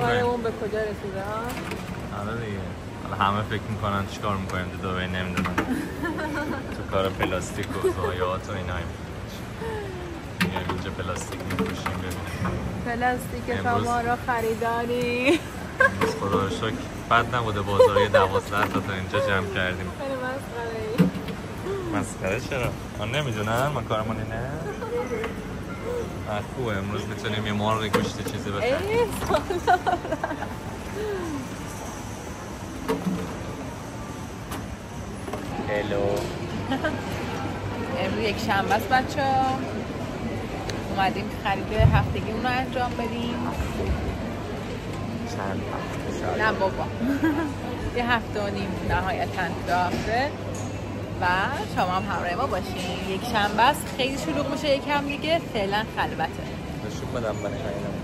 میکنیم اون به کجا رسیده ها؟ آره دیگه حالا همه فکر میکنن چیکار میکنیم تو دبی نمیدونم تو کار پلاستیک و ضایعات و اینا میایم اینجا پلاستیک میفروشیم ببینیم پلاستیک شما را خریداری امروز خدا رو شکر بد نبوده بازار 12 تا اینجا جمع کردیم خیلی مسخره ای مسخره چرا؟ من نمیدونم من کارمون اینه خوبه امروز میتونیم یه مرغ گوشت چیزی بخریم هلو امروز یک شنبه است بچه‌ها اومدیم خرید هفتگیمون رو انجام بدیم چند هفته نه بابا یه هفته و نیم نهایتاً 2 هفته و شما هم همراه ما باشین یک شنبه است خیلی شلوغ میشه یکم دیگه فعلا خلوته نشون بدم من خریدم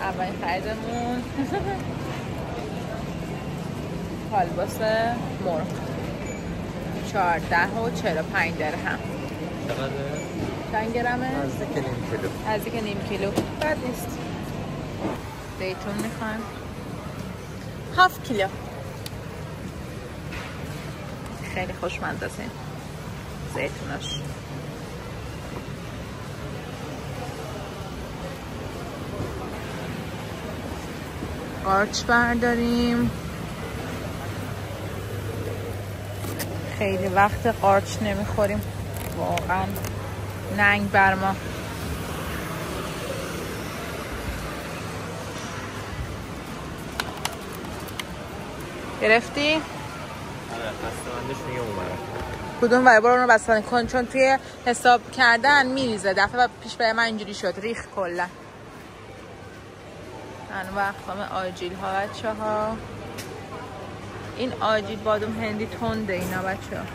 اولین خریدمون کالباس مرغ 14 و 45 درهم چقدره؟ چند گرمه؟ نزدیک نیم کیلو بد نیست زیتون میخوایم 7 کیلو خیلی خوشمزه است این زیتوناش قارچ برداریم خیلی وقت قارچ نمیخوریم واقعا ننگ بر ما گرفتی؟ آره بسته‌بندیش میگه اونورا کدوم ور برو رو بستن کن چون توی حساب کردن میریزه دفعه پیش برای من اینجوری شد ریخ کلا انواع اقسام آجیل ها بچه ها این آجیل بادوم هندی تنده اینا بچه ها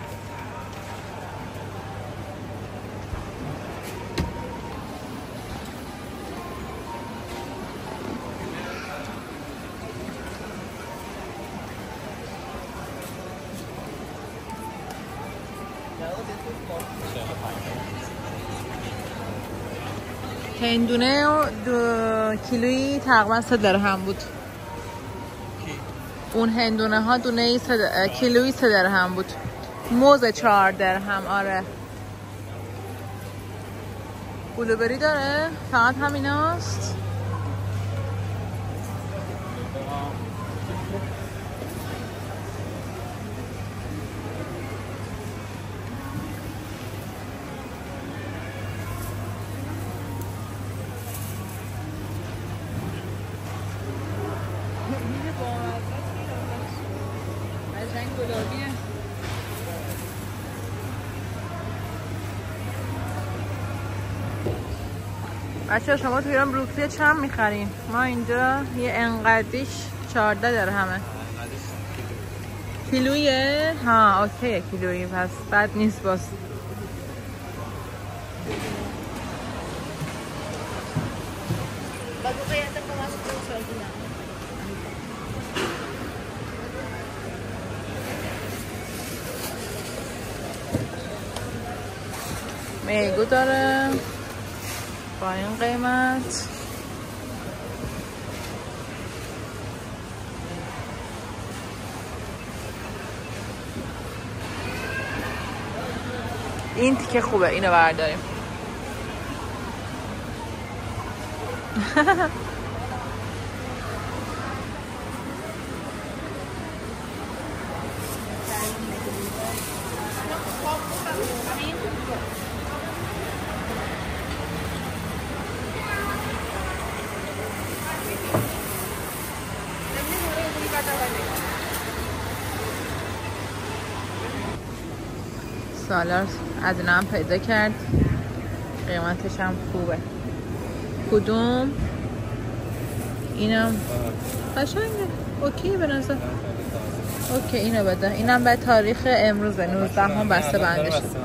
هندونه 2 کیلویی تقریبا 3 درهم بود اون هندونه ها دونه کیلویی 3 درهم بود موز 4 درهم آره بلوبری داره فقط همیناست بچه شما تو ایران بروکلی چند میخرین؟ ما اینجا یه انقدیش 14 درهمه کیلویه؟ ها اوکی کیلویی پس بد نیست باز میگو داره با این قیمت این تیکه خوبه اینو برداریم سالار از اینا هم پیدا کرد قیمتش هم خوبه کدوم؟ اینم قشنگه اوکی به نظر اوکی اینو بده اینم به تاریخ امروز 19 هم بسته بندی شد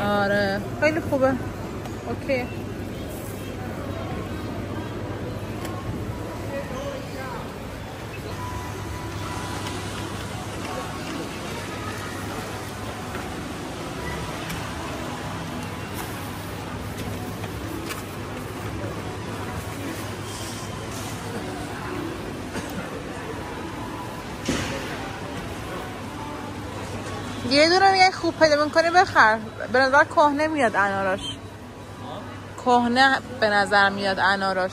آره خیلی خوبه اوکی یه دونه میگه خوب پیدا میکنی بخر. به نظر کهنه میاد اناراش. کهنه به نظر میاد اناراش.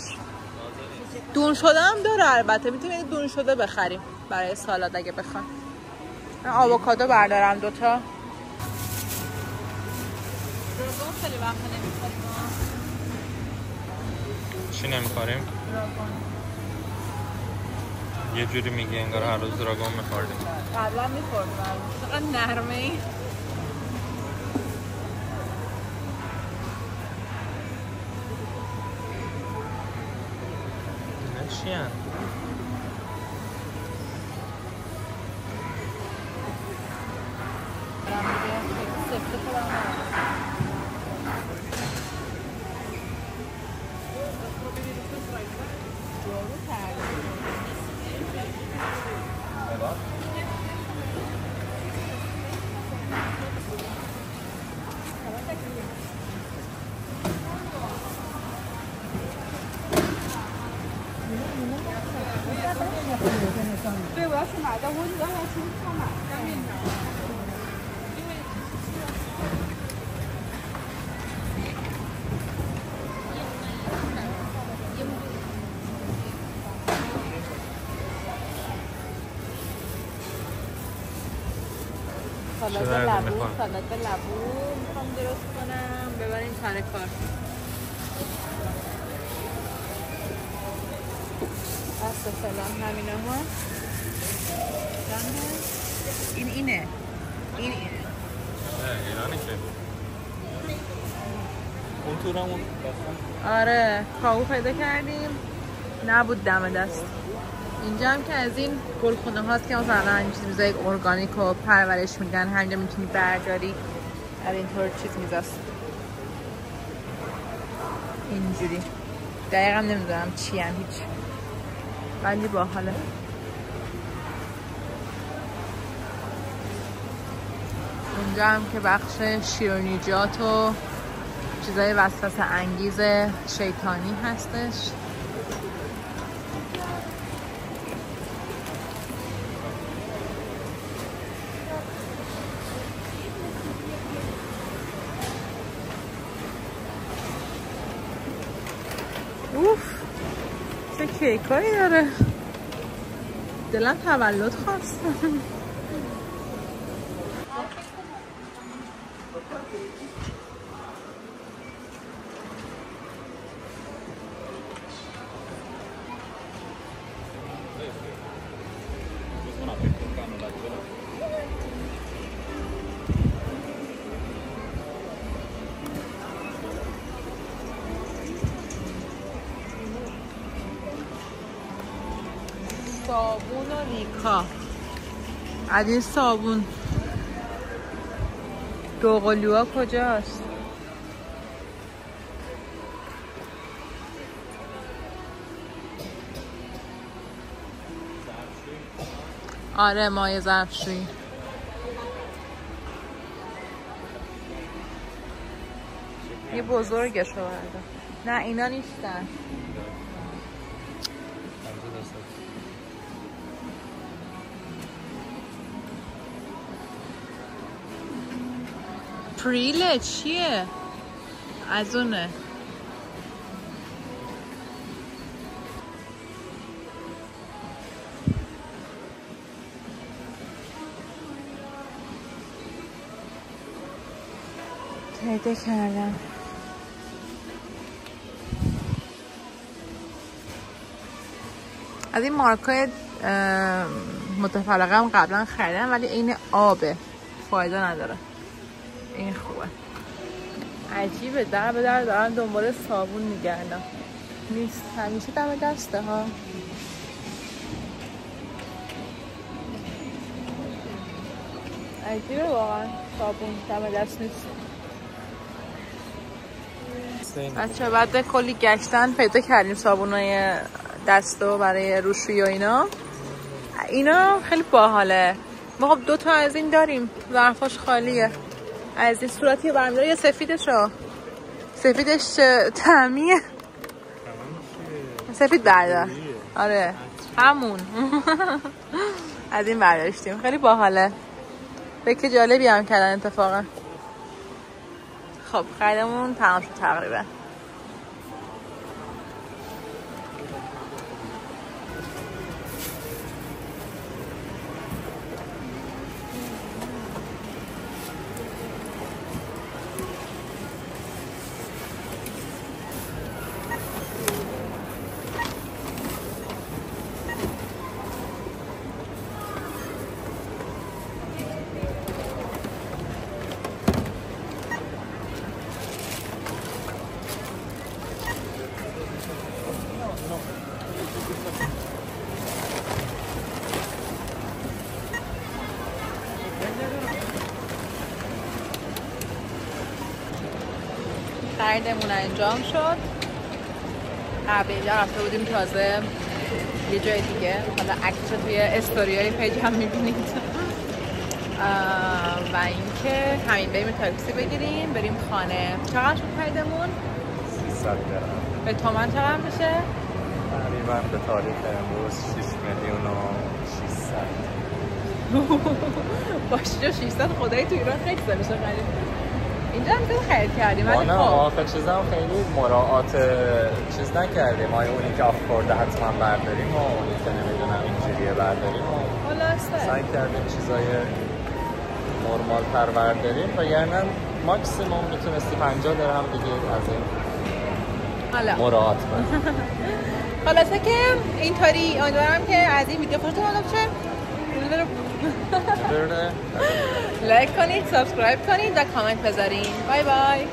دون شده هم داره البته. میتونیم دون شده بخریم برای سالاد اگه بخوام. من آووکادو بردارم دوتا. روغن خیلی وقت نمیخوریم. چی نمیخوریم؟ یه جوری میگه انگار هر روز دراگون میخوردیم. قبلا میخوردم. چقدر نرمه ای. چی هن؟ سالاد لبو میخوام درست کنم ببریم سر کار. اصلا سلام همینه ها. اینه ایرانی که اون تورمون آره کاهو پیدا کردیم نبود دم دست. اینجا هم که از این گلخونه هاست که مثلا چیزای ارگانیک رو پرورش میدن. همینجا میتونی برداری در اینطور چیز میذاست اینجوری. دقیقا نمیدونم چی هم هیچ ولی باحاله. اونجا هم که بخش شیرینیجات و چیزای وسوسه انگیز شیطانی هستش. اوف چه کیکایی داره. دلم تولد خواست. صابون و ریکا. از این صابون دوقلوها کجاست؟ آره مایه ظرفشویی. یه بزرگشو برده. نه اینا نیستن. پریله چیه؟ از اونه. پیدا کردم. از این مارکای متفرقه هم قبلا خریدم ولی این آبه فایده نداره. این خوبه. عجیبه در به در دارن دنبال صابون میگردم نیست. همیشه دم دسته ها. عجیبه واقعا صابون دم دست نیست. بچه بعد کلی گشتن پیدا کردیم صابونای دستو برای روشویی و اینا خیلی باحاله. ما خب 2 تا از این داریم. ظرفاش خالیه. از این صورتی برمیداره. یا سفیدشو. سفیدش طعمیه. سفید بردار. آره همون. از این برداشتیم. خیلی باحاله. فکر جالبی هم کردن اتفاقا. خب خریدمون تمام شد تقریبا. خریدمون انجام شد. قبل اینجا رفته بودیم تازه یه جای دیگه، حالا عکسش توی استوریای پیج هم میبینید. و اینکه همین بریم تاکسی بگیریم بریم خانه. چقدر شد خریدمون؟ 300 درهم. به تومن چقدر میشه؟ تقریبا به تاریخ امروز 6,600,000. باشه 600 خدایی تو ایران خیلی میشه خرید. اینجا هم تو خرید کردیم ولی خب آخه چیزا خیلی مراعات چیز نکردیم. ما اونی که آفورد حتما برداریم و اونی که نمیدونم اینجوریه برداریم و سعی کردیم چیزای نرمال تر برداریم و یعنی ماکسیموم میتونستی 50 درهم دیگه از این مراعات کنیم. خلاصه که اینطوری امیدوارم که از این ویدیو خوشتون اومد باشه. لایک کنید، سابسکرایب کنید و کامنت بذارین. بای بای.